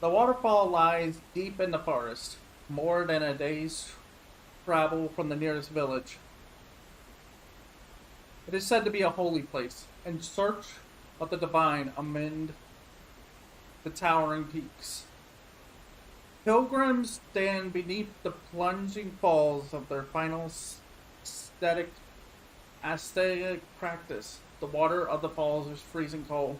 The waterfall lies deep in the forest, more than a day's travel from the nearest village. It is said to be a holy place, in search of the divine amid the towering peaks. Pilgrims stand beneath the plunging falls of their final aesthetic, aesthetic practice. The water of the falls is freezing cold.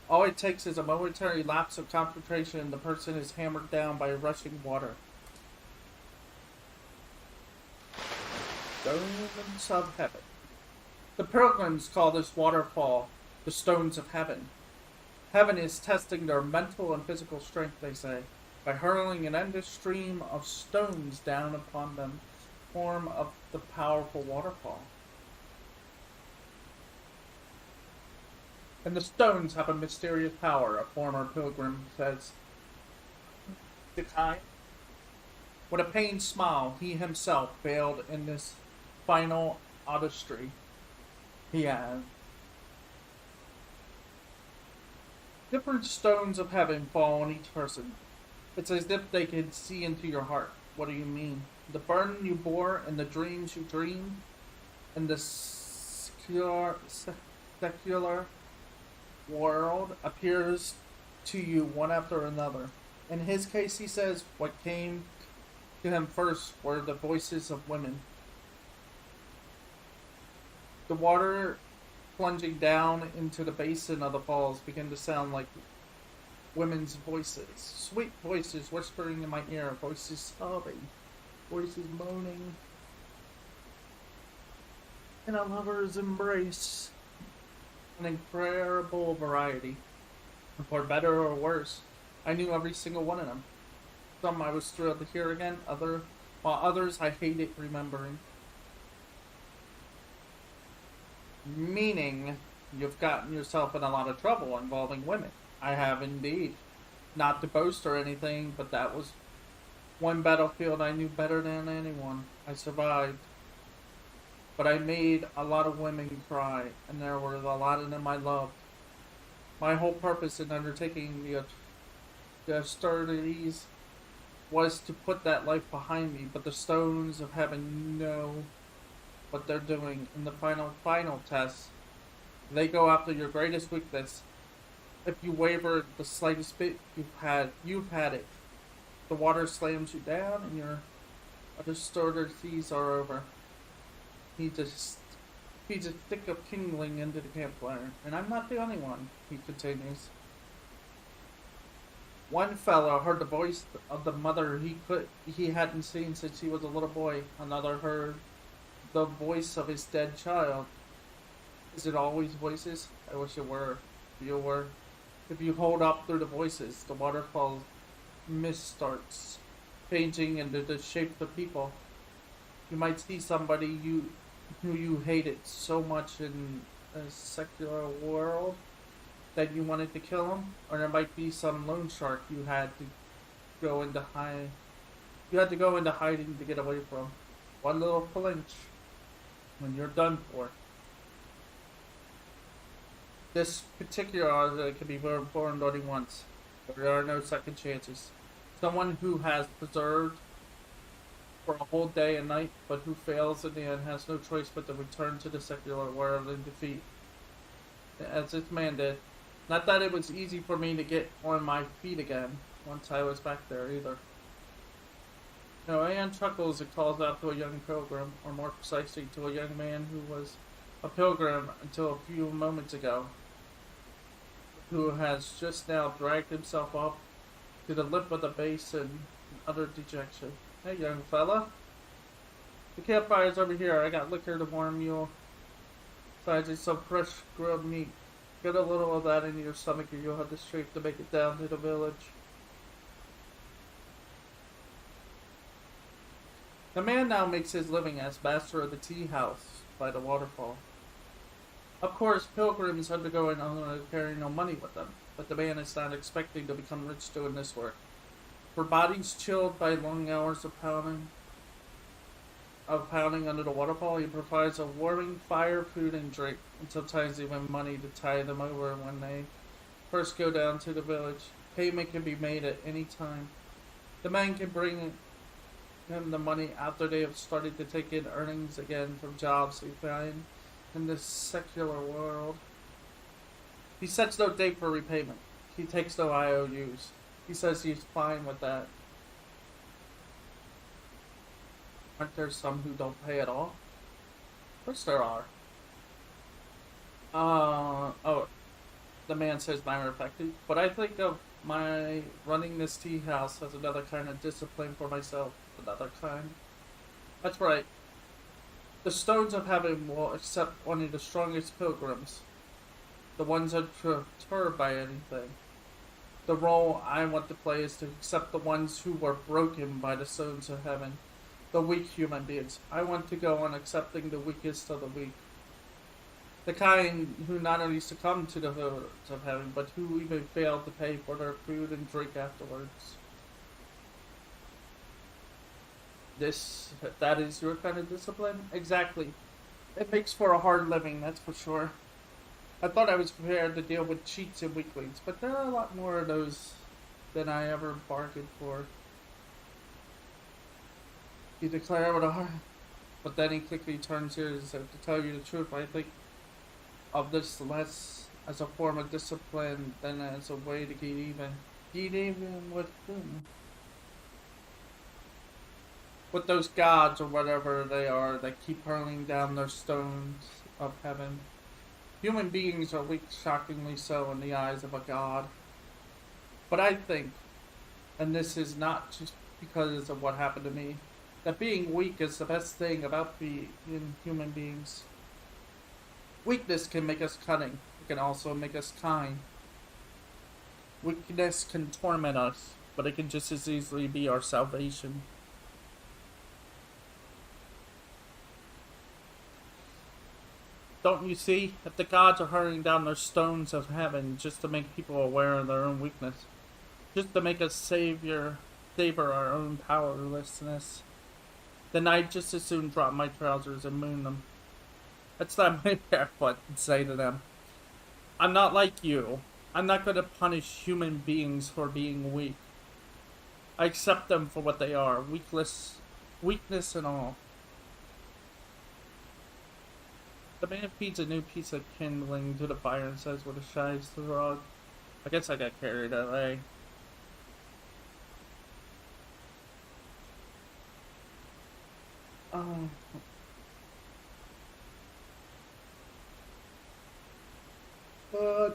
All it takes is a momentary lapse of concentration and the person is hammered down by rushing water. Stones of Heaven. The pilgrims call this waterfall the Stones of Heaven. Heaven is testing their mental and physical strength, they say, by hurling an endless stream of stones down upon them, form of the powerful waterfall. And the stones have a mysterious power, a former pilgrim says. Dekai. With a pained smile, he himself failed in this final odyssey. He has. Different stones of heaven fall on each person. It's as if they could see into your heart. What do you mean? The burden you bore and the dreams you dreamed, and the secular world appears to you one after another. In his case, he says, what came to him first were the voices of women. The water plunging down into the basin of the falls began to sound like women's voices. Sweet voices whispering in my ear, voices sobbing, voices moaning in a lover's embrace. An incredible variety. For better or worse, I knew every single one of them. Some I was thrilled to hear again, while others I hated remembering. Meaning, you've gotten yourself in a lot of trouble involving women. I have indeed. Not to boast or anything, but that was one battlefield I knew better than anyone. I survived. But I made a lot of women cry, and there were a lot of them I loved. My whole purpose in undertaking the austerities was to put that life behind me, but the stones of heaven know what they're doing. In the final test, they go after your greatest weakness. If you waver the slightest bit, you've had it. The water slams you down, and your austerities are over. He's a stick of kindling into the campfire, and I'm not the only one, he continues. One fellow heard the voice of the mother he hadn't seen since he was a little boy. Another heard the voice of his dead child. Is it always voices? I wish it were. If you hold up through the voices, the waterfall mist starts changing into the shape of people. You might see somebody who you hated so much in a secular world that you wanted to kill him, or there might be some loan shark you had to go into hiding to get away from. One little flinch, when you're done for. This particular can be performed only once. There are no second chances. Someone who has preserved for a whole day and night, but who fails in the end has no choice but to return to the secular world in defeat. As this man did. Not that it was easy for me to get on my feet again, once I was back there either. No, Anne chuckles and calls out to a young pilgrim, or more precisely to a young man who was a pilgrim until a few moments ago, who has just now dragged himself up to the lip of the basin in utter dejection. Hey, young fella. The campfire's over here. I got liquor to warm you. Besides, it's some fresh grilled meat. Get a little of that into your stomach or you'll have the strength to make it down to the village. The man now makes his living as master of the tea house by the waterfall. Of course, pilgrims undergo an honor carry no money with them, but the man is not expecting to become rich doing this work. For bodies chilled by long hours of pounding under the waterfall, he provides a warming fire, food, and drink, and sometimes even money to tide them over when they first go down to the village. Payment can be made at any time. The man can bring him the money after they have started to take in earnings again from jobs they find in this secular world. He sets no date for repayment. He takes no IOUs. He says he's fine with that. Aren't there some who don't pay at all? Of course there are. Oh, the man says matter of fact. But I think of my running this tea house as another kind of discipline for myself. Another kind. That's right. The stones of heaven will accept only the strongest pilgrims. The ones unperturbed by anything. The role I want to play is to accept the ones who were broken by the stones of heaven. The weak human beings. I want to go on accepting the weakest of the weak. The kind who not only succumb to the horrors of heaven, but who even fail to pay for their food and drink afterwards. That is your kind of discipline? Exactly. It makes for a hard living, that's for sure. I thought I was prepared to deal with cheats and weaklings, but there are a lot more of those than I ever bargained for. He declared with a heart, but then he quickly turns here and said, to tell you the truth, I think of this less as a form of discipline than as a way to get even. Get even with whom? With those gods or whatever they are that keep hurling down their stones of heaven. Human beings are weak, shockingly so, in the eyes of a god. But I think, and this is not just because of what happened to me, that being weak is the best thing about being human beings. Weakness can make us cunning. It can also make us kind. Weakness can torment us, but it can just as easily be our salvation. Don't you see? If the gods are hurling down their stones of heaven just to make people aware of their own weakness, just to make us savor our own powerlessness, then I'd just as soon drop my trousers and moon them. That's not my barefoot and say to them, I'm not like you. I'm not going to punish human beings for being weak. I accept them for what they are, weakness and all. The man feeds a new piece of kindling to the fire and says with a shy shrug, I guess I got carried away.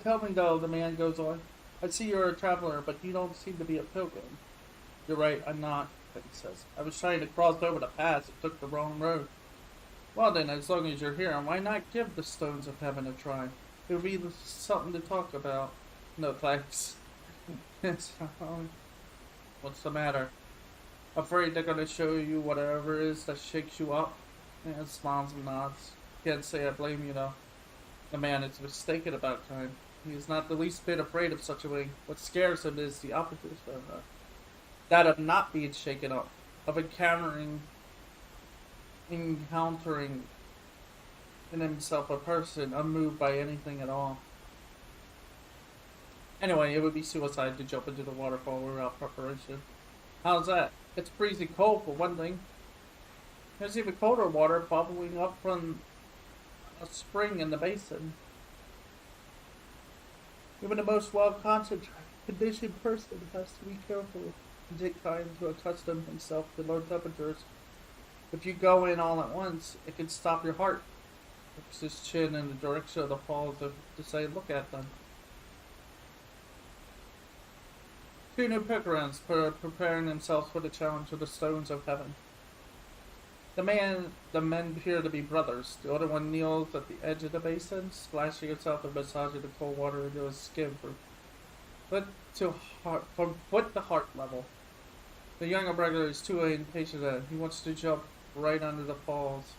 Tell me though, the man goes on. I see you're a traveler, but you don't seem to be a pilgrim. You're right, I'm not, he says. I was trying to cross over the pass and took the wrong road. Well then, as long as you're here, why not give the stones of heaven a try? It'll be something to talk about. No thanks. What's the matter? Afraid they're gonna show you whatever it is that shakes you up? And smiles and nods. Can't say I blame you though. The man is mistaken about time. He is not the least bit afraid of such a thing. What scares him is the opposite of that of not being shaken up, of encountering in himself a person unmoved by anything at all. Anyway, it would be suicide to jump into the waterfall without preparation. How's that? It's freezing cold for one thing. There's even colder water bubbling up from a spring in the basin. Even the most well-concentrated, conditioned person has to be careful and take time to accustom himself to low temperatures. If you go in all at once, it can stop your heart. Looks his chin in the direction of the falls to say, look at them. Two new pilgrims preparing themselves for the challenge of the stones of heaven. The men appear to be brothers. The other one kneels at the edge of the basin, splashing himself and massaging the cold water into his skin from foot to heart level. The younger brother is too impatient and he wants to jump right under the falls.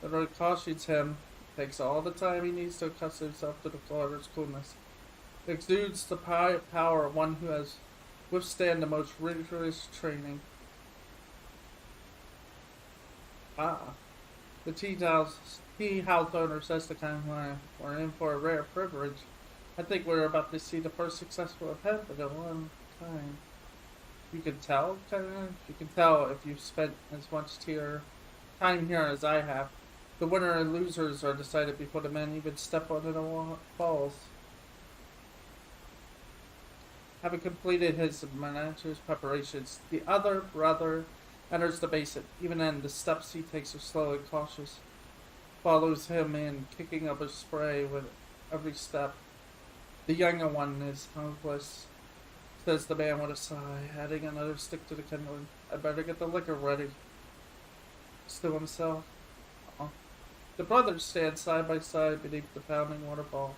The road cautions him, takes all the time he needs to accustom himself to the water's coolness. It exudes the power of one who has withstand the most rigorous training. The tea house owner says to Conway, we're in for a rare privilege. I think we're about to see the first successful attempt at one kind. You can tell, kind of. You can tell if you've spent as much time here as I have. The winner and losers are decided before the men even step onto the falls. Having completed his manager's preparations, the other brother enters the basin. Even then, the steps he takes are slow and cautious. Follows him in, kicking up a spray with every step. The younger one is hopeless, says the man with a sigh, adding another stick to the kindling. I better get the liquor ready. Still himself. The brothers stand side by side beneath the pounding waterfall.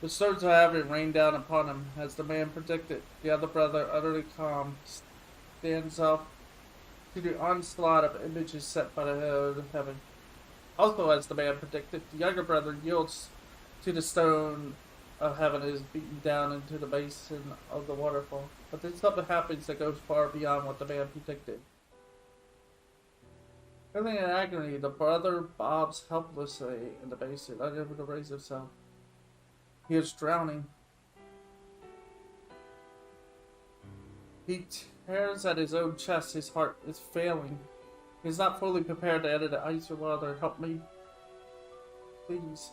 The stones of heaven rain down upon him, as the man predicted. The other brother, utterly calm, stands up to the onslaught of images set by the head of heaven. Also, as the man predicted, the younger brother yields to the stone of heaven and is beaten down into the basin of the waterfall. But then something happens that goes far beyond what the man predicted. Feeling in agony, the brother bobs helplessly in the basin, unable to raise himself. He is drowning. He tears at his own chest. His heart is failing. He is not fully prepared to enter the ice or water. Help me, please.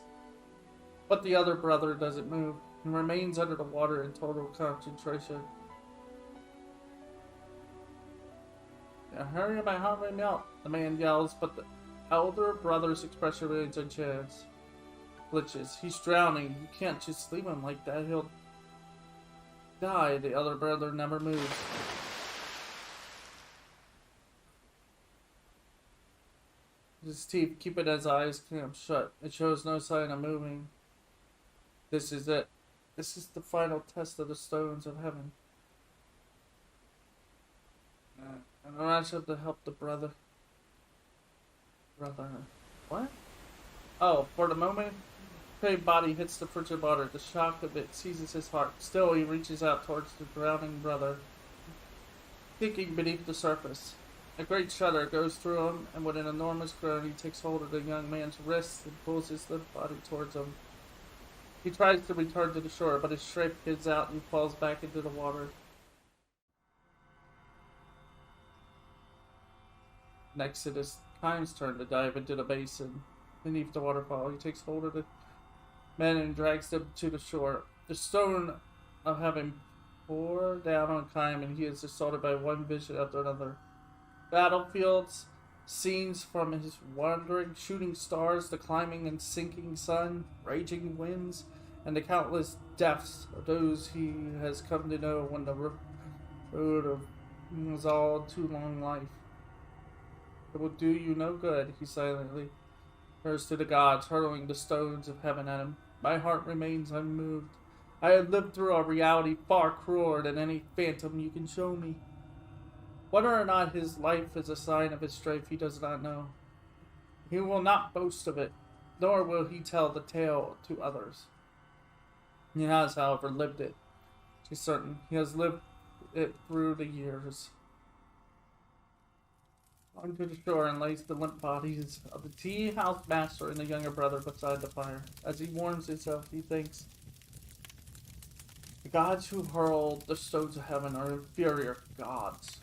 But the other brother doesn't move and remains under the water in total concentration. Now, hurry, my heart may melt, the man yells, but the elder brother's expression remains unchanged. Glitches. He's drowning. You can't just leave him like that. He'll die. The other brother never moves. His teeth keeping his eyes clamped shut. It shows no sign of moving. This is it. This is the final test of the stones of heaven. And I have to help the brother. What? Oh, for the moment, his body hits the frigid water. The shock of it seizes his heart. Still, he reaches out towards the drowning brother, sinking beneath the surface. A great shudder goes through him, and with an enormous groan, he takes hold of the young man's wrist and pulls his limp body towards him. He tries to return to the shore, but his strength gives out and he falls back into the water. Next, it is Time's turn to dive into the basin beneath the waterfall. He takes hold of the men and drags them to the shore. The stone of heaven pour down on Kime, and he is assaulted by one vision after another. Battlefields, scenes from his wandering shooting stars, the climbing and sinking sun, raging winds, and the countless deaths of those he has come to know when the road of was all too long life. It will do you no good, he silently prayers to the gods, hurling the stones of heaven at him. My heart remains unmoved. I have lived through a reality far crueler than any phantom you can show me. Whether or not his life is a sign of his strength, he does not know. He will not boast of it, nor will he tell the tale to others. He has, however, lived it. He's certain. He has lived it through the years. Onto the shore and lays the limp bodies of the tea house master and the younger brother beside the fire. As he warms himself, he thinks, the gods who hurled the stones of heaven are inferior gods.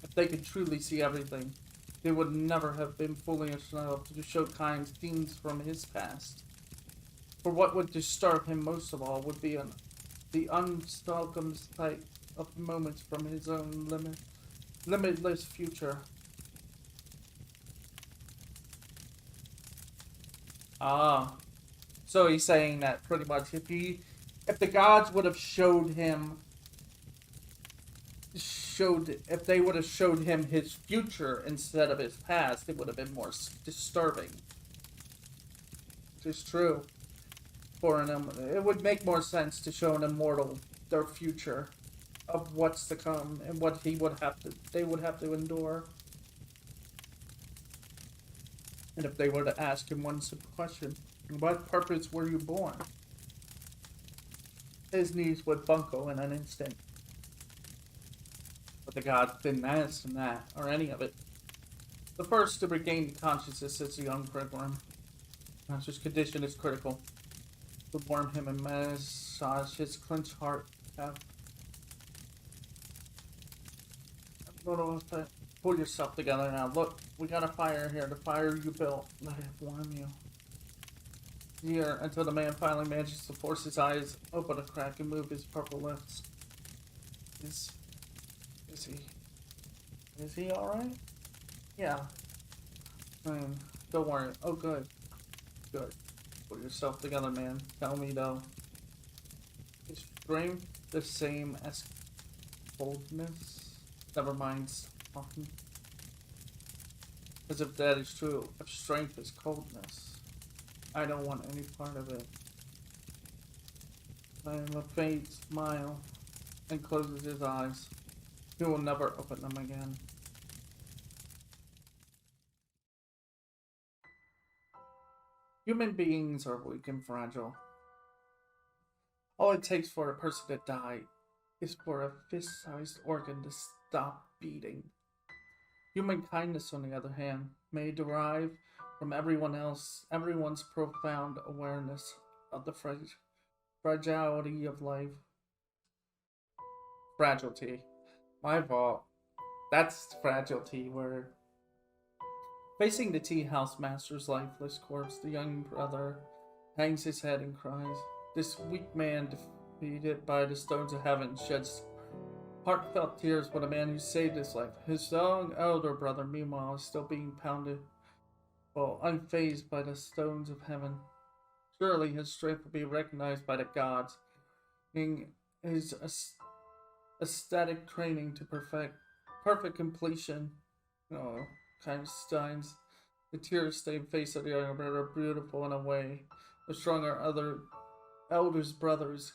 If they could truly see everything, they would never have been foolish enough to show Kime's things from his past. For what would disturb him most of all would be the unwelcome sight of moments from his own limitless future. So he's saying that pretty much if the gods would have if they would have showed him his future instead of his past, it would have been more disturbing. Which is true. It would make more sense to show an immortal their future of what's to come and what they would have to endure. And if they were to ask him one simple question, what purpose were you born? His knees would buckle in an instant. But the gods didn't ask him that, or any of it. The first to regain consciousness is the young pilgrim. Master's condition is critical. To warm him and massage his clenched heart. have. Pull yourself together now. Look, we got a fire here. The fire you built. Let it warm you. Here, until the man finally manages to force his eyes open a crack and move his purple lips. Is he alright? Yeah. Don't worry. Oh, good. Good. Pull yourself together, man. Tell me, though. Is strength the same as coldness? Never mind talking. As if that is true. If strength is coldness, I don't want any part of it. I am a faint smile and closes his eyes. He will never open them again. Human beings are weak and fragile. All it takes for a person to die is for a fist-sized organ to stop beating. Human kindness, on the other hand, may derive from everyone's profound awareness of the fragility of life. Fragility. My fault. That's fragility, where facing the tea house master's lifeless corpse, the young brother hangs his head and cries. This weak man, defeated by the stones of heaven, sheds heartfelt tears for the man who saved his life. His young elder brother, meanwhile, is still being pounded, while unfazed by the stones of heaven. Surely his strength will be recognized by the gods, in his aesthetic training to perfect completion. Oh, kind steins. The tear-stained face of the younger brother, beautiful in a way the stronger other elders' brothers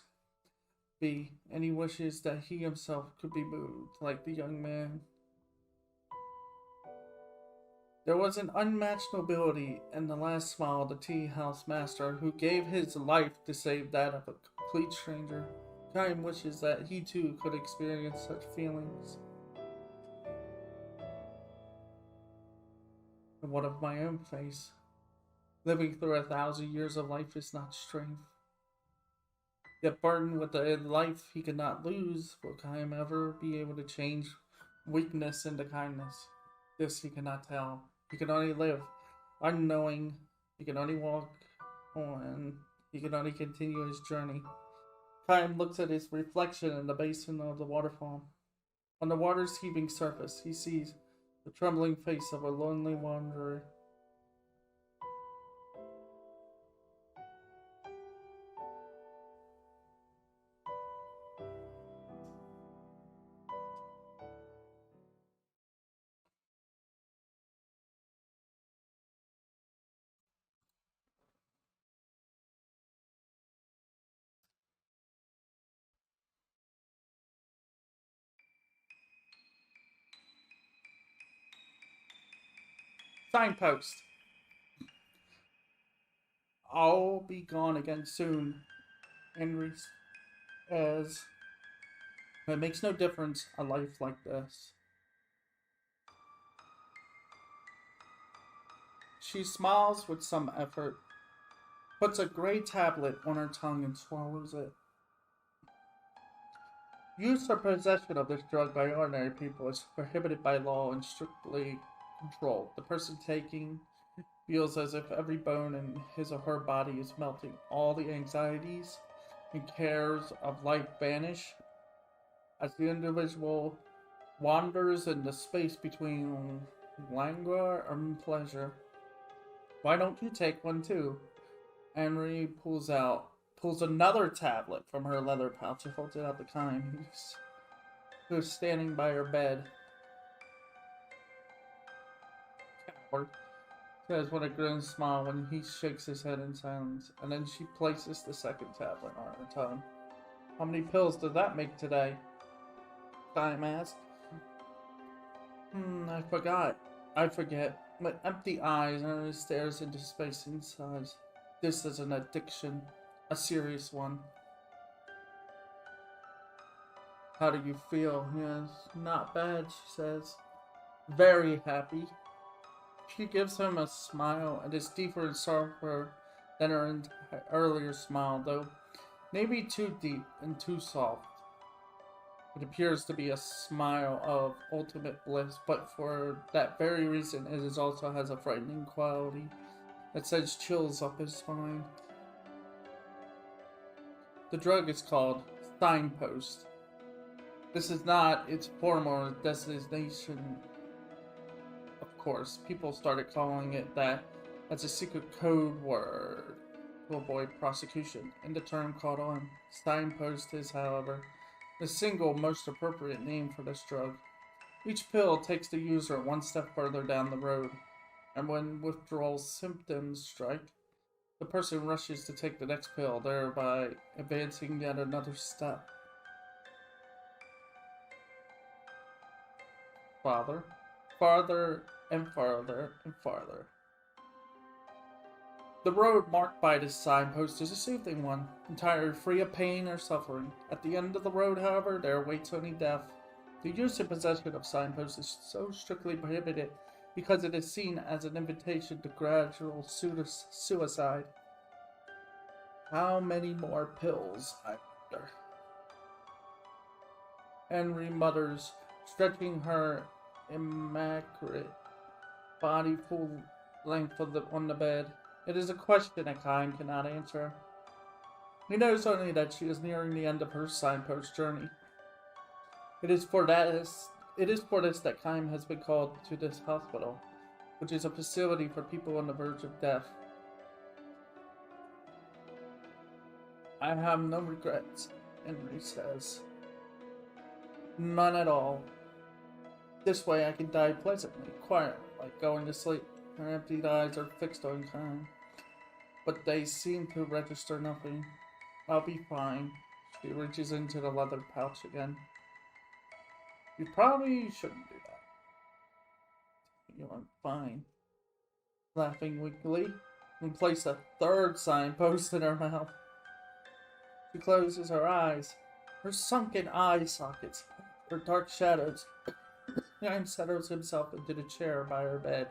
be, and he wishes that he himself could be moved like the young man. There was an unmatched nobility in the last smile of the tea house master, who gave his life to save that of a complete stranger. Time wishes that he too could experience such feelings. And what of my own face? Living through 1,000 years of life is not strength. Yet burdened with a life he could not lose, will Chaim ever be able to change weakness into kindness? This he cannot tell. He can only live, unknowing. He can only walk on. He can only continue his journey. Chaim looks at his reflection in the basin of the waterfall. On the water's heaving surface, he sees the trembling face of a lonely wanderer. Signpost. I'll be gone again soon, Henry says. It makes no difference, a life like this. She smiles with some effort, puts a gray tablet on her tongue and swallows it. Use or possession of this drug by ordinary people is prohibited by law and strictly controlled. The person taking feels as if every bone in his or her body is melting. All the anxieties and cares of life vanish as the individual wanders in the space between languor and pleasure. Why don't you take one too? Henry pulls another tablet from her leather pouch and holds it out to Chaim, who's standing by her bed. Coward, says with a grim smile when he shakes his head in silence, and then she places the second tablet on her tongue. How many pills did that make today? Chaim asked. I forget. With empty eyes, Henry stares into space and sighs. This is an addiction. A serious one. How do you feel? Yes, not bad, she says. Very happy. She gives him a smile, and is deeper and softer than her earlier smile, though maybe too deep and too soft. It appears to be a smile of ultimate bliss, but for that very reason, it is also has a frightening quality that sends chills up his spine. The drug is called Signpost. This is not its formal designation, of course. People started calling it that as a secret code word to avoid prosecution, and the term caught on. Signpost is, however, the single most appropriate name for this drug. Each pill takes the user one step further down the road, and when withdrawal symptoms strike, the person rushes to take the next pill, thereby advancing yet another step. Farther, farther, and farther, and farther. The road marked by this signpost is a soothing one, entirely free of pain or suffering. At the end of the road, however, there awaits only death. The use and possession of signposts is so strictly prohibited because it is seen as an invitation to gradual suicide. How many more pills, I wonder? Henry mutters, stretching her immaculate body full length on the bed. It is a question that Kine cannot answer. He knows only that she is nearing the end of her signpost journey. It is for this that Kine has been called to this hospital, which is a facility for people on the verge of death. I have no regrets, Henry says. None at all. This way I can die pleasantly, quietly, like going to sleep. Her empty eyes are fixed on Kine, but they seem to register nothing. I'll be fine. She reaches into the leather pouch again. You probably shouldn't do that. You are fine. Laughing weakly, and place a third signpost in her mouth. She closes her eyes. Her sunken eye sockets, her dark shadows. Kine settles himself into the chair by her bed.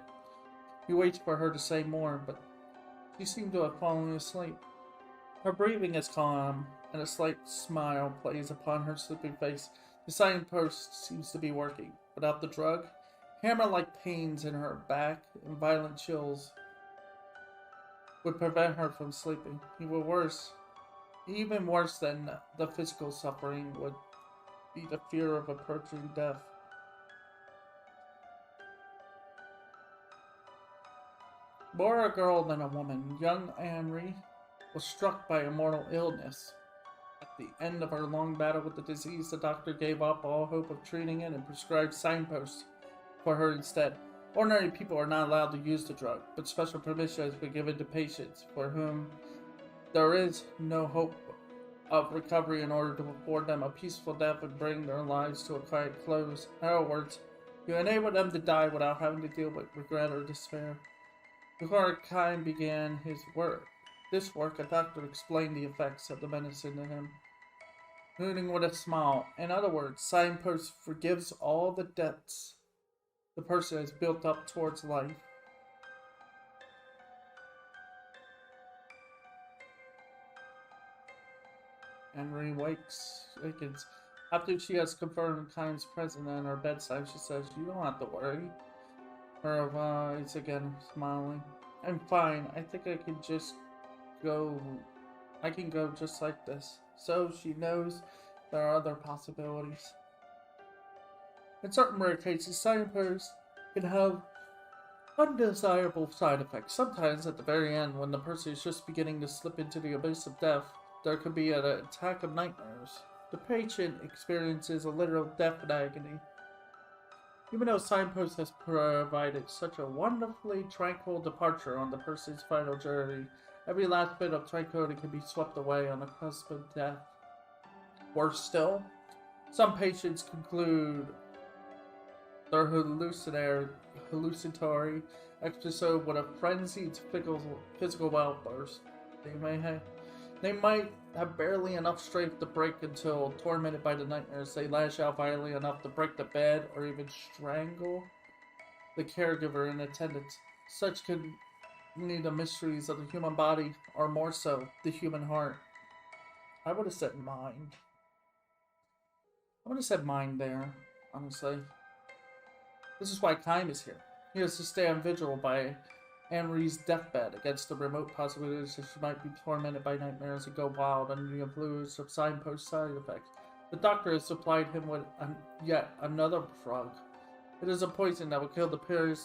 He waits for her to say more, but she seemed to have fallen asleep. Her breathing is calm, and a slight smile plays upon her sleeping face. The signpost seems to be working. Without the drug, hammer-like pains in her back and violent chills would prevent her from sleeping. Even worse than the physical suffering would be the fear of approaching death. More a girl than a woman, young Henry was struck by a mortal illness. At the end of her long battle with the disease, the doctor gave up all hope of treating it and prescribed signposts for her instead. Ordinary people are not allowed to use the drug, but special permission has been given to patients for whom there is no hope of recovery in order to afford them a peaceful death and bring their lives to a quiet close. In other words, you enable them to die without having to deal with regret or despair. Before Kine began this work, a doctor explained the effects of the medicine to him, concluding with a smile. In other words, Signpost forgives all the debts the person has built up towards life. Henry wakens. After she has confirmed Kine's presence at her bedside, she says, "You don't have to worry." Her eyes again smiling. "I'm fine. I think I can go just like this." So she knows there are other possibilities. In certain rare cases, signposts can have undesirable side effects. Sometimes at the very end, when the person is just beginning to slip into the abyss of death, there could be an attack of nightmares. The patient experiences a literal death and agony. Even though Signpost has provided such a wonderfully tranquil departure on the person's final journey, every last bit of tranquility can be swept away on the cusp of death. Worse still, some patients conclude their hallucinatory episode with a frenzied physical outburst. They might have barely enough strength to break until, tormented by the nightmares, they lash out violently enough to break the bed or even strangle the caregiver in attendance. Such can be the mysteries of the human body, or more so, the human heart. I would have said mind. I would have said mine there, honestly. This is why Kime is here. He has to stay on vigil by Anne-Marie's deathbed against the remote possibilities that she might be tormented by nightmares and go wild under the influence of signpost side effects. The doctor has supplied him with yet another drug. It is a poison that will kill the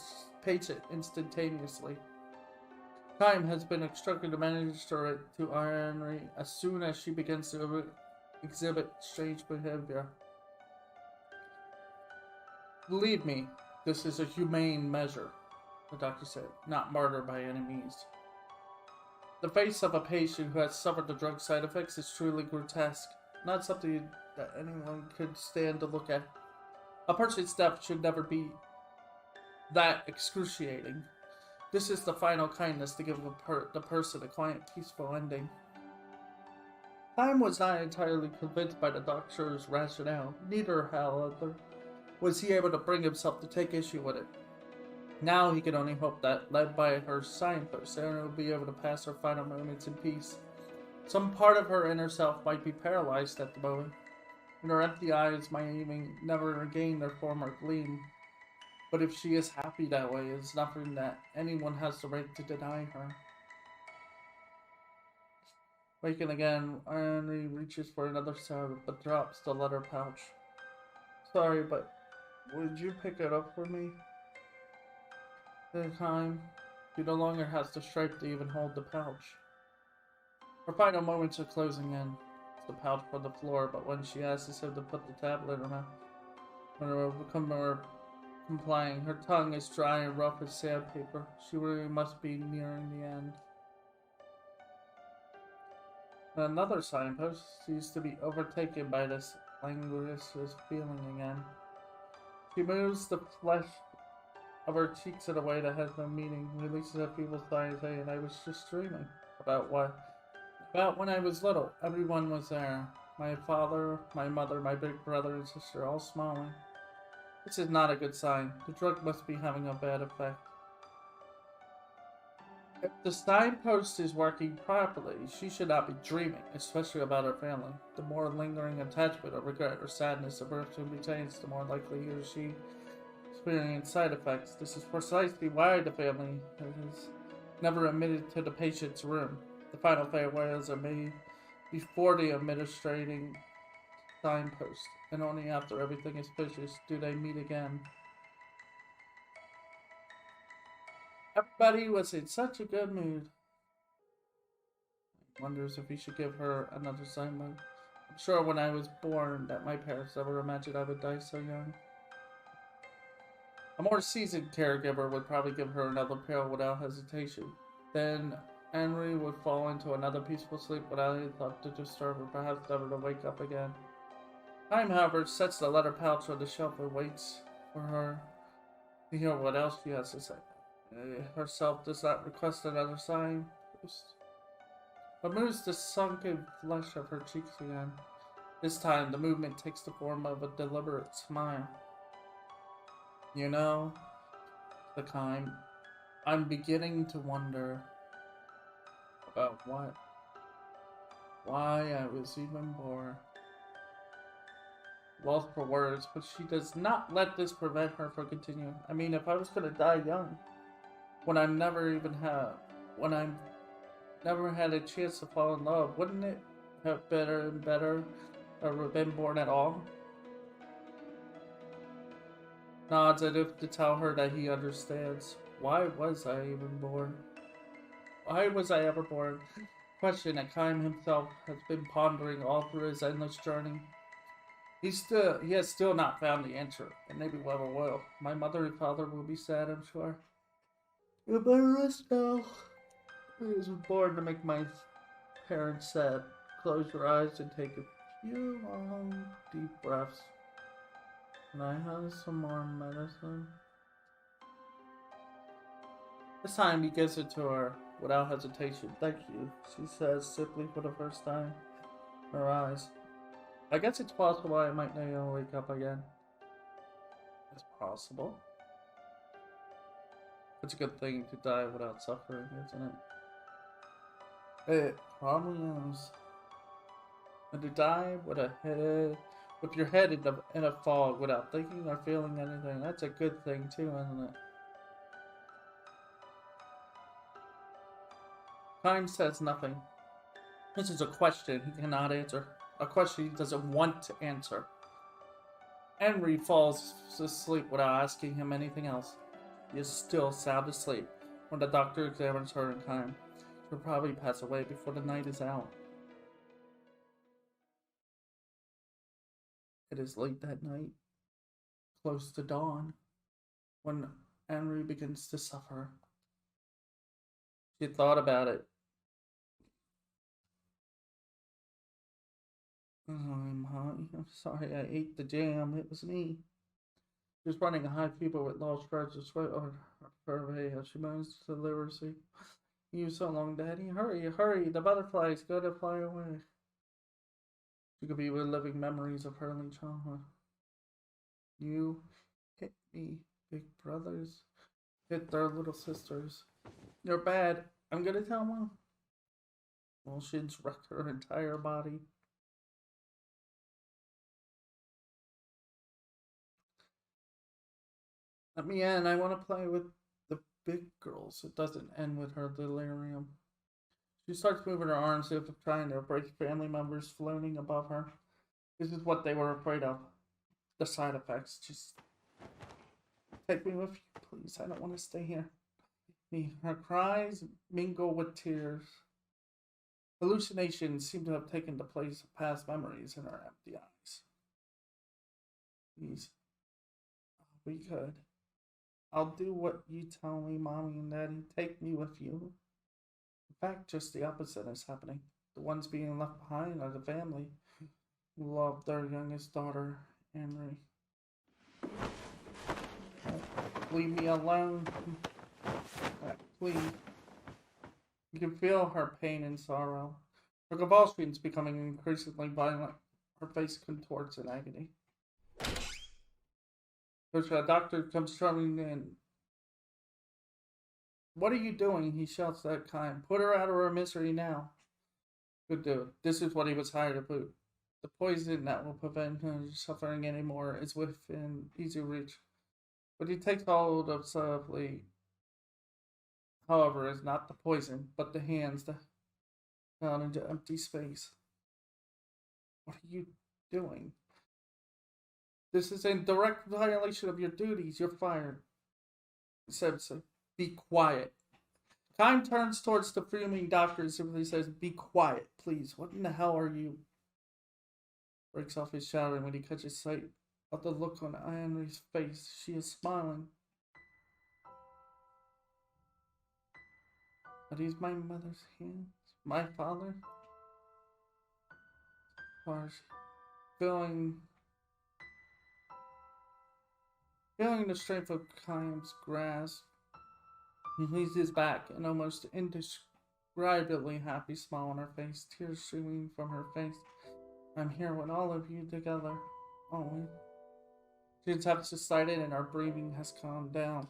patient instantaneously. Time has been instructed to administer it to Anne-Marie as soon as she begins to exhibit strange behavior. Believe me, this is a humane measure, the doctor said, not murder by any means. The face of a patient who has suffered the drug side effects is truly grotesque, not something that anyone could stand to look at. A person's death should never be that excruciating. This is the final kindness to give the person a quiet, peaceful ending. Time was not entirely convinced by the doctor's rationale. Neither, however, was he able to bring himself to take issue with it. Now he could only hope that, led by her signpost, Sarah will be able to pass her final moments in peace. Some part of her inner self might be paralyzed at the moment, and her empty eyes might even never regain their former gleam. But if she is happy that way, it's nothing that anyone has the right to deny her. Waking again, Henry reaches for another soda, but drops the letter pouch. Sorry, but would you pick it up for me? This time, she no longer has the strength to even hold the pouch. Her final moments are closing in. The pouch from the floor, but when she asks him to put the tablet in her mouth, when it will become more complying, her tongue is dry and rough as sandpaper. She really must be nearing the end. Another signpost seems to be overtaken by this languorous feeling again. She moves the flesh of her cheeks in a way that has no meaning, releases a feeble sigh saying, I was just dreaming. About what? About when I was little. Everyone was there. My father, my mother, my big brother and sister, all smiling. This is not a good sign. The drug must be having a bad effect. If the signpost is working properly, she should not be dreaming, especially about her family. The more lingering attachment or regret or sadness a person retains, the more likely he or she experience side effects. This is precisely why the family is never admitted to the patient's room. The final farewells are made before the administrating signpost, and only after everything is finished do they meet again. Everybody was in such a good mood. Wonders if he should give her another assignment. I'm sure when I was born that my parents never imagined I would die so young. A more seasoned caregiver would probably give her another pill without hesitation. Then Henry would fall into another peaceful sleep without any thought to disturb her, perhaps never to wake up again. Time, however, sets the letter pouch on the shelf and waits for her to hear what else she has to say. Herself does not request another sign, but moves the sunken flesh of her cheeks again. This time, the movement takes the form of a deliberate smile. You know, the kind, I'm beginning to wonder about why I was even born. Lost for words, but she does not let this prevent her from continuing. I mean, if I was gonna die young, when I'm never had a chance to fall in love, wouldn't it have better have been born at all? Nods as if to tell her that he understands. Why was I even born? Why was I ever born? Question that Kime himself has been pondering all through his endless journey. He has still not found the answer, and maybe never will. My mother and father will be sad, I'm sure. You better rest now. I was born to make my parents sad. Close your eyes and take a few long, deep breaths. Can I have some more medicine? This time he gives it to her without hesitation. Thank you, she says simply for the first time. Her eyes. I guess it's possible I might never wake up again. It's possible. It's a good thing to die without suffering, isn't it? It probably is. And to die with a head with your head in a fog without thinking or feeling anything. That's a good thing too, isn't it? Time says nothing. This is a question he cannot answer. A question he doesn't want to answer. Henry falls asleep without asking him anything else. He is still sound asleep when the doctor examines her in time. She'll probably pass away before the night is out. It is late that night, close to dawn, when Henry begins to suffer. She thought about it. I'm sorry I ate the jam. It was me. She was running a high fever with large sprouts of sweat on her face as she moans to literacy. You so long, Daddy. Hurry, hurry. The butterflies gotta fly away. She could be reliving memories of her early childhood. You hit me, big brothers. Hit their little sisters. You're bad. I'm gonna tell Mom. Convulsions wrecked her entire body. Let me in. I want to play with the big girls. It doesn't end with her delirium. She starts moving her arms as if trying to embrace family members floating above her. This is what they were afraid of. The side effects. Just take me with you, please. I don't want to stay here. Her cries mingle with tears. Hallucinations seem to have taken the place of past memories in her empty eyes. Please. We could. I'll do what you tell me, Mommy and Daddy. Take me with you. In fact, just the opposite is happening. The ones being left behind are the family who love their youngest daughter, Henry. Leave me alone. Please. You can feel her pain and sorrow. Her convulsions becoming increasingly violent. Her face contorts in agony. The doctor comes storming in. What are you doing? He shouts that kind. Put her out of her misery now. Good dude. This is what he was hired to do. The poison that will prevent her suffering anymore is within easy reach. But he takes hold of softly. However, is not the poison, but the hands that down into empty space. What are you doing? This is in direct violation of your duties. You're fired. He said so. Be quiet. Kime turns towards the fuming doctor and simply says, be quiet, please. What in the hell are you? Breaks off his shouting when he catches sight of the look on Henry's face. She is smiling. Are these my mother's hands? My father? Harsh. Feeling the strength of Kime's grasp, he leans his back, an almost indescribably happy smile on her face, tears streaming from her face. I'm here with all of you together. Only. She's have subsided and our breathing has calmed down.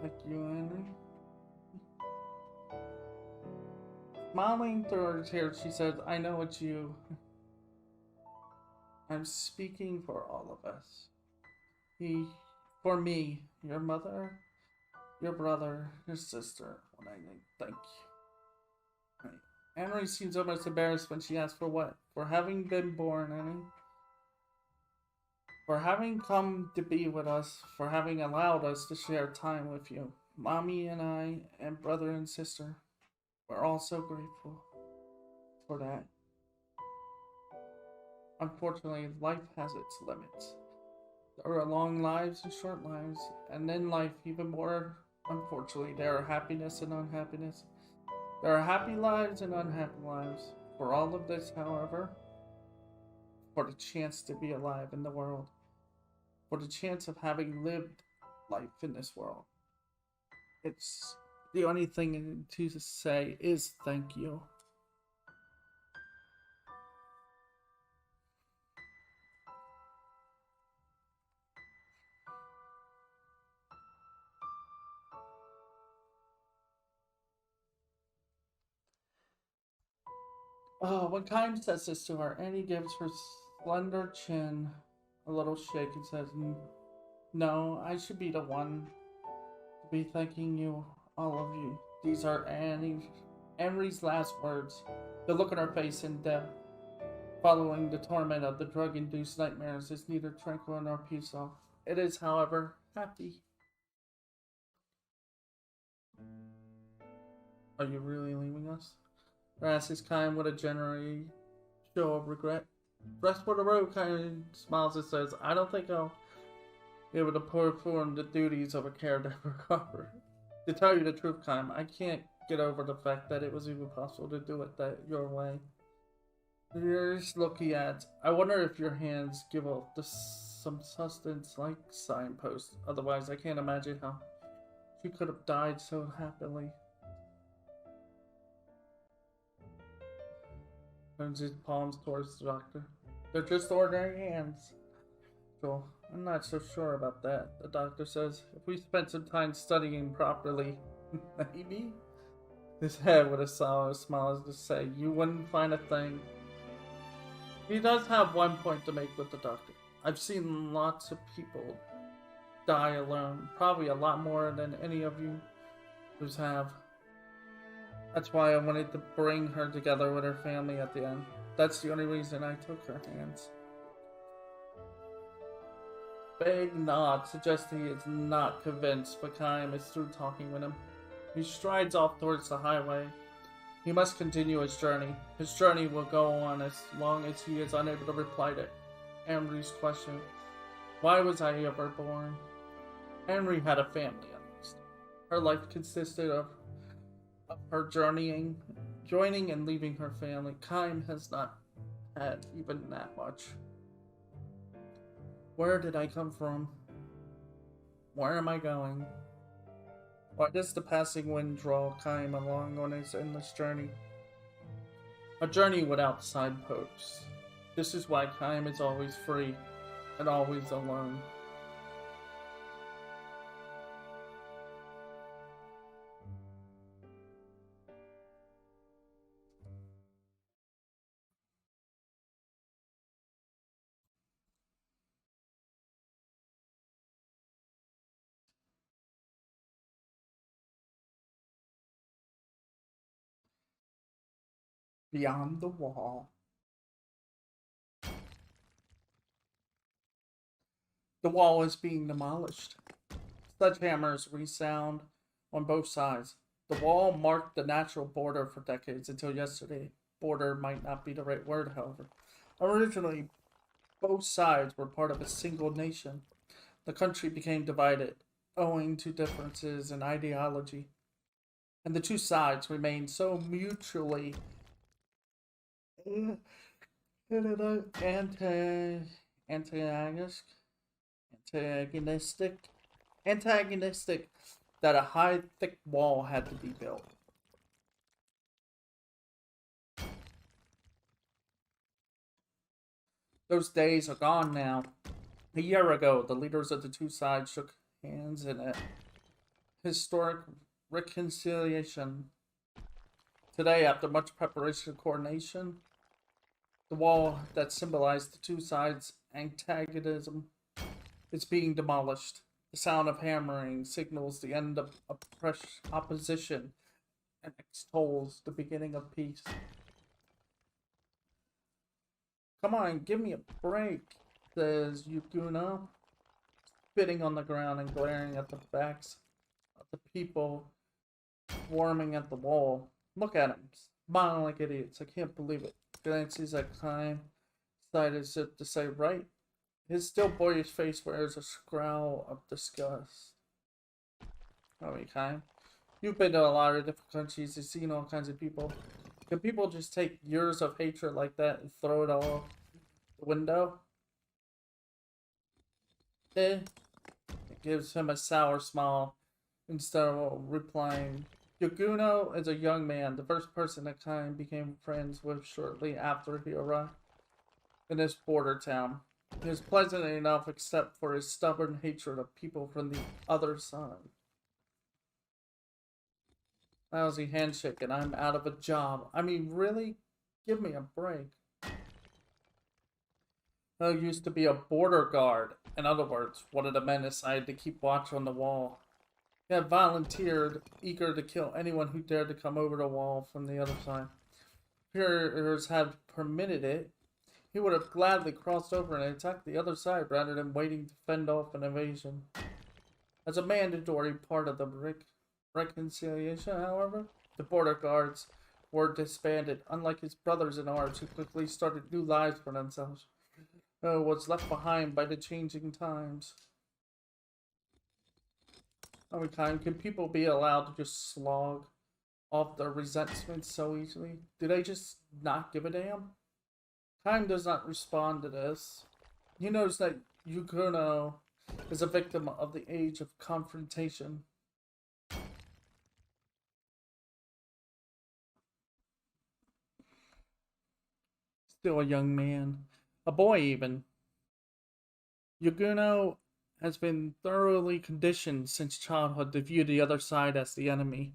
Like you, Henry. Smiling through her tears, she says, I know it's you. I'm speaking for all of us. For me, your mother, your brother, your sister, when I thank you. Right. Henry seems almost embarrassed when she asks for what? For having been born, Henry. For having come to be with us, for having allowed us to share time with you. Mommy and I, and brother and sister, we're all so grateful for that. Unfortunately, life has its limits. There are long lives and short lives, and in life, even more, unfortunately, there are happiness and unhappiness. There are happy lives and unhappy lives. For all of this, however, for the chance to be alive in the world, for the chance of having lived life in this world, it's the only thing to say is thank you. Oh, when Kime says this to her, Annie gives her slender chin a little shake and says, No, I should be the one to be thanking you, all of you. These are Henry's last words. The look on her face in death, following the torment of the drug-induced nightmares, is neither tranquil nor peaceful. It is, however, happy. Are you really leaving us? Ras's kind with a genuine show of regret. Rest for the road kind of smiles and says, I don't think I'll be able to perform the duties of a caretaker. To tell you the truth, Kime, I can't get over the fact that it was even possible to do it that your way. Here's look, he adds. I wonder if your hands give off some sustenance like signposts. Otherwise, I can't imagine how she could have died so happily. Turns his palms towards the doctor. They're just ordinary hands. Joel, I'm not so sure about that, the doctor says. If we spent some time studying properly, maybe? His head with a sour smile as to say, you wouldn't find a thing. He does have one point to make with the doctor. I've seen lots of people die alone. Probably a lot more than any of you have. That's why I wanted to bring her together with her family at the end. That's the only reason I took her hands. Vague nod suggests he is not convinced, but Kime is through talking with him. He strides off towards the highway. He must continue his journey. His journey will go on as long as he is unable to reply to Henry's question. Why was I ever born? Henry had a family, at least. Her life consisted of her joining and leaving her family. Kime has not had even that much. Where did I come from? Where am I going? Why does the passing wind draw Kime along on his endless journey? A journey without signposts. This is why Kime is always free and always alone. Beyond the wall. The wall is being demolished. Sledgehammers resound on both sides. The wall marked the natural border for decades until yesterday. Border might not be the right word, however. Originally, both sides were part of a single nation. The country became divided, owing to differences in ideology. And the two sides remained so mutually antagonistic antagonistic that a high, thick wall had to be built. Those days are gone now. A year ago, the leaders of the two sides shook hands in a historic reconciliation. Today, after much preparation and coordination, the wall that symbolized the two sides' antagonism is being demolished. The sound of hammering signals the end of opposition and extols the beginning of peace. Come on, give me a break, says Yukuno, spitting on the ground and glaring at the backs of the people swarming at the wall. Look at them, smiling like idiots. I can't believe it. Glances at Kime, decided as if to say, right. His still boyish face wears a scowl of disgust. Oh, Kime, you've been to a lot of different countries and seen all kinds of people. Can people just take years of hatred like that and throw it all out the window? It gives him a sour smile instead of replying. Yaguno is a young man, the first person that Kime became friends with shortly after he arrived in this border town. He was pleasant enough except for his stubborn hatred of people from the other side. Lousy handshake and I'm out of a job. I mean, really? Give me a break. I used to be a border guard. In other words, one of the men decided to keep watch on the wall. He had volunteered, eager to kill anyone who dared to come over the wall from the other side. Superiors had permitted it. He would have gladly crossed over and attacked the other side rather than waiting to fend off an invasion. As a mandatory part of the reconciliation, however, the border guards were disbanded, unlike his brothers in arms who quickly started new lives for themselves. Was left behind by the changing times. How many times can people be allowed to just slog off their resentment so easily? Do they just not give a damn? Time does not respond to this. He knows that Yukuno is a victim of the age of confrontation. Still a young man. A boy, even. Yuguno has been thoroughly conditioned since childhood to view the other side as the enemy.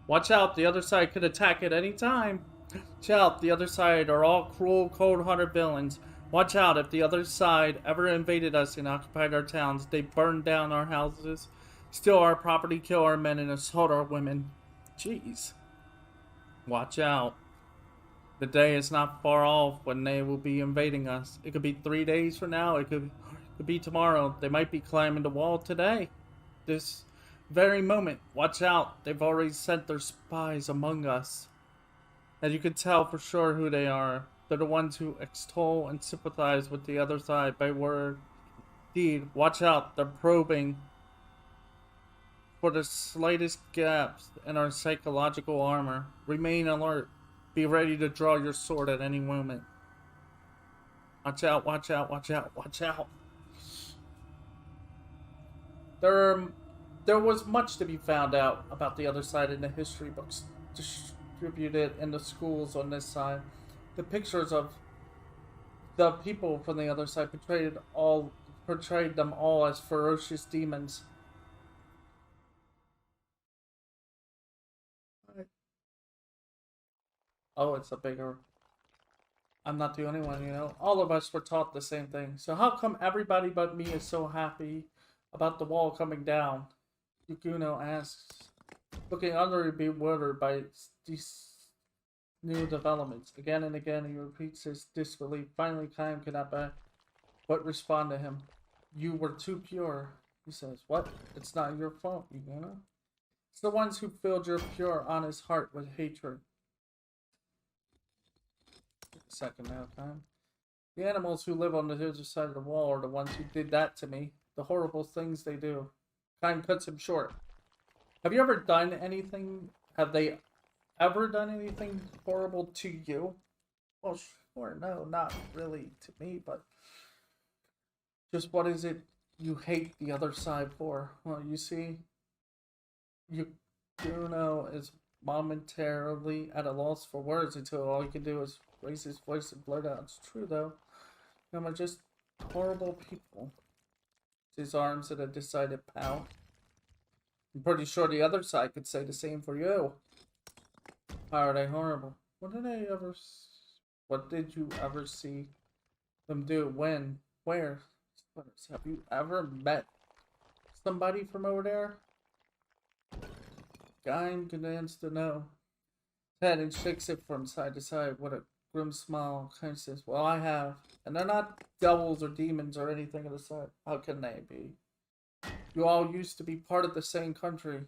Watch out, the other side could attack at any time. Watch out, the other side are all cruel, cold-hearted villains. Watch out, if the other side ever invaded us and occupied our towns, they burned down our houses, steal our property, kill our men, and assault our women. Jeez. Watch out. The day is not far off when they will be invading us. It could be 3 days from now, it could be tomorrow. They might be climbing the wall today. This very moment. Watch out. They've already sent their spies among us. And you can tell for sure who they are. They're the ones who extol and sympathize with the other side by word, deed. Watch out. They're probing for the slightest gaps in our psychological armor. Remain alert. Be ready to draw your sword at any moment. Watch out, watch out, watch out, watch out. There was much to be found out about the other side in the history books distributed in the schools on this side. The pictures of the people from the other side portrayed them all as ferocious demons. Oh, it's a bigger... I'm not the only one, you know. All of us were taught the same thing. So how come everybody but me is so happy about the wall coming down? Yukuno asks, looking utterly bewildered by these new developments. Again and again he repeats his disbelief. Finally, Kaim cannot but respond to him. You were too pure, he says. What? It's not your fault, Yukuno. It's the ones who filled your pure, honest heart with hatred. Second now, Kaim. The animals who live on the other side of the wall are the ones who did that to me. The horrible things they do. Kaim cuts him short. Have you ever done anything? Have they ever done anything horrible to you? Well, sure, no, not really to me, but just what is it you hate the other side for? Well, you see, Yukuno is momentarily at a loss for words until all he can do is raise his voice and blurt out. It's true, though. Them are just horrible people. His arms in a decided pout. I'm pretty sure the other side could say the same for you. How are they horrible? What did you ever see them do? When? Where? Have you ever met somebody from over there? Kaim demands to know. His head and shakes it from side to side with a grim smile. Kaim says, well, I have. And they're not devils or demons or anything of the sort. How can they be? You all used to be part of the same country.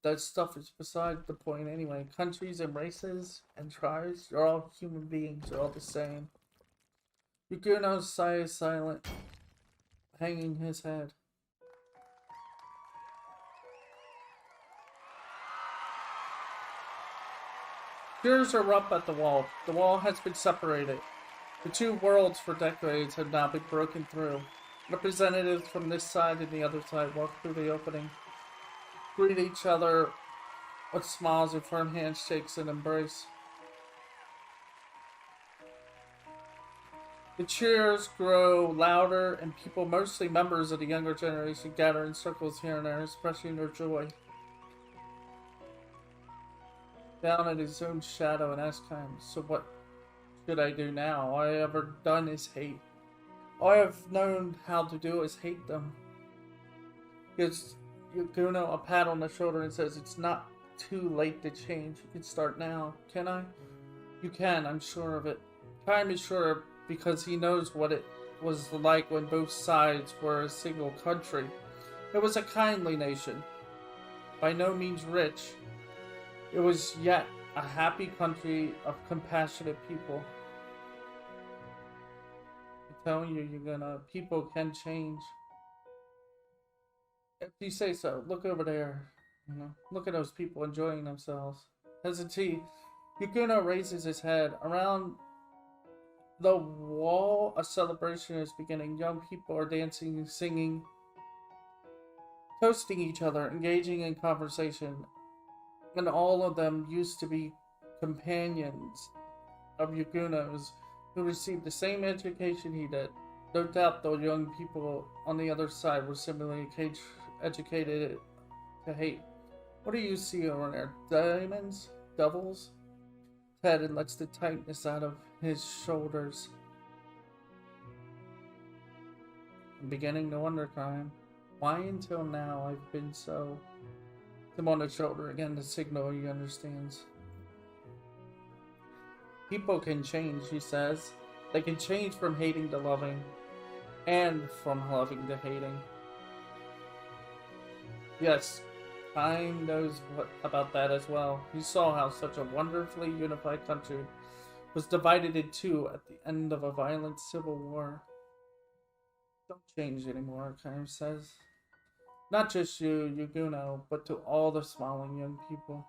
That stuff is beside the point anyway. Countries and races and tribes, you're all human beings. You're all the same. Yukuno's sigh is silent, hanging his head. Tears are up at the wall. The wall has been separated. The two worlds for decades have now been broken through. Representatives from this side and the other side walk through the opening, greet each other with smiles and firm handshakes and embrace. The cheers grow louder, and people, mostly members of the younger generation, gather in circles here and there, expressing their joy. Down in his own shadow, and ask him, so what should I do now? All I ever done is hate. All I have known how to do is hate them. Gives Yuguno a pat on the shoulder and says, it's not too late to change. You can start now. Can I? You can, I'm sure of it. Time is sure because he knows what it was like when both sides were a single country. It was a kindly nation, by no means rich. It was yet a happy country of compassionate people. I'm telling you, people can change. If you say so, look over there. Look at those people enjoying themselves. Hesitate. Yuguno raises his head. Around the wall, a celebration is beginning. Young people are dancing, singing, toasting each other, engaging in conversation. And all of them used to be companions of Yuguno's who received the same education he did. No doubt the young people on the other side were similarly educated to hate. What do you see over there? Diamonds? Devils? Head and lets the tightness out of his shoulders. I'm beginning to wonder, Kyle. Why until now I've been so... Him on the shoulder again to signal he understands. People can change, he says. They can change from hating to loving, and from loving to hating. Yes, time knows about that as well. He saw how such a wonderfully unified country was divided in two at the end of a violent civil war. Don't change anymore, Kaim says. Not just you, Yuguno, but to all the smiling young people.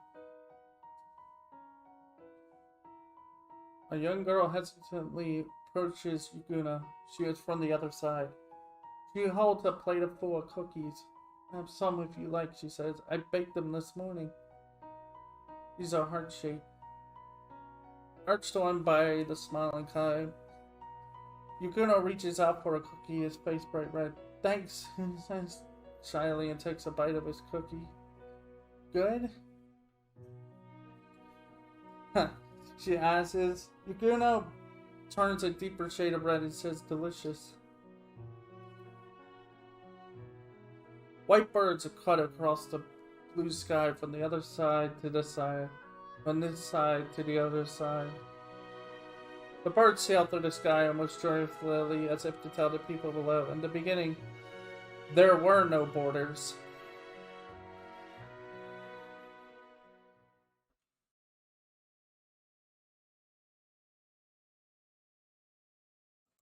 A young girl hesitantly approaches Yuguno. She is from the other side. She holds a plate full of cookies. Have some if you like, she says. I baked them this morning. These are heart-shaped. Urged on by the smiling Kai, Yuguno reaches out for a cookie, his face bright red. Thanks, he says shyly and takes a bite of his cookie. Good? She asks. Yuguno turns a deeper shade of red and says delicious. White birds are cut across the blue sky from the other side to this side, from this side to the other side. The birds sail through the sky almost joyfully as if to tell the people below. In the beginning, there were no borders.